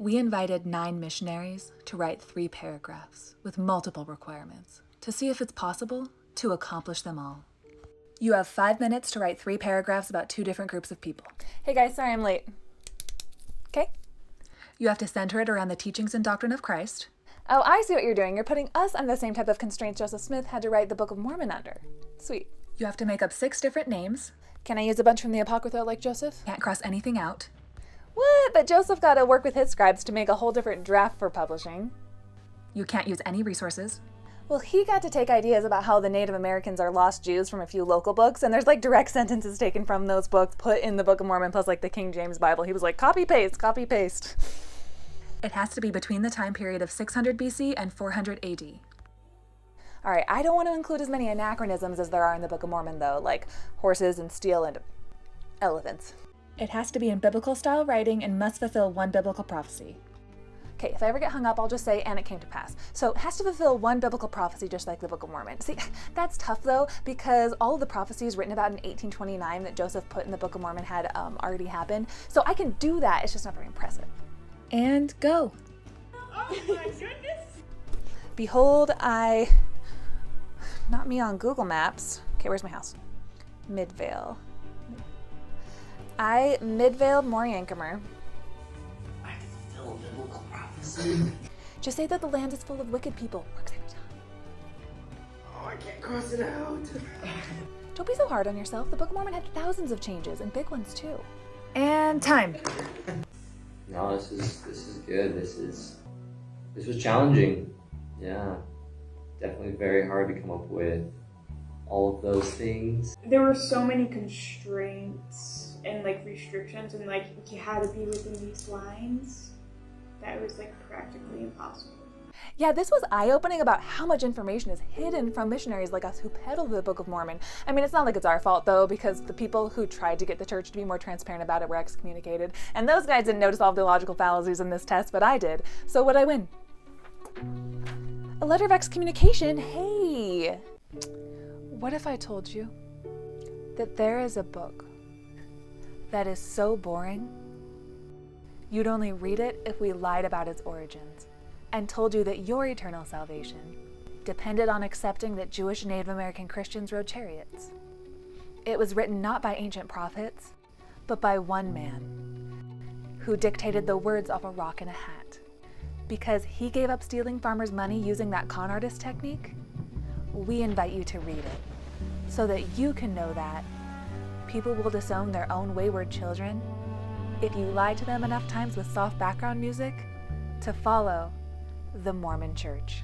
We invited 9 missionaries to write 3 paragraphs with multiple requirements to see if it's possible to accomplish them all. You have 5 minutes to write 3 paragraphs about 2 different groups of people. Hey guys, sorry I'm late. Okay? You have to center it around the teachings and doctrine of Christ. Oh, I see what you're doing. You're putting us on the same type of constraints Joseph Smith had to write the Book of Mormon under. Sweet. You have to make up 6 different names. Can I use a bunch from the Apocrypha like Joseph? Can't cross anything out. What? But Joseph got to work with his scribes to make a whole different draft for publishing. You can't use any resources. Well, he got to take ideas about how the Native Americans are lost Jews from a few local books, and there's like direct sentences taken from those books put in the Book of Mormon plus like the King James Bible. He was like, copy paste, copy paste. It has to be between the time period of 600 BC and 400 AD. All right, I don't want to include as many anachronisms as there are in the Book of Mormon though, like horses and steel and elephants. It has to be in biblical style writing and must fulfill one biblical prophecy. Okay, if I ever get hung up, I'll just say, and it came to pass. So it has to fulfill one biblical prophecy, just like the Book of Mormon. See, that's tough though, because all of the prophecies written about in 1829 that Joseph put in the Book of Mormon had already happened. So I can do that, it's just not very impressive. And go. Oh my goodness. Behold, not me on Google Maps. Okay, where's my house? Midvale. Midvale Moriancomer. I can fulfill biblical prophecy. Just say that the land is full of wicked people. Works every time. Oh, I can't cross it out. Don't be so hard on yourself. The Book of Mormon had thousands of changes, and big ones too. And time. No, this is good. This was challenging. Yeah, definitely very hard to come up with all of those things. There were so many constraints and like restrictions, and like you had to be within these lines that it was like practically impossible. Yeah, this was eye-opening about how much information is hidden from missionaries like us who peddle the Book of Mormon. I mean, it's not like it's our fault though, because the people who tried to get the church to be more transparent about it were excommunicated, and those guys didn't notice all the logical fallacies in this test, but I did. So what'd I win? A letter of excommunication? Hey! What if I told you that there is a book that is so boring, you'd only read it if we lied about its origins and told you that your eternal salvation depended on accepting that Jewish and Native American Christians rode chariots? It was written not by ancient prophets, but by one man who dictated the words off a rock and a hat. Because he gave up stealing farmers' money using that con artist technique, we invite you to read it so that you can know that people will disown their own wayward children if you lie to them enough times with soft background music to follow the Mormon Church.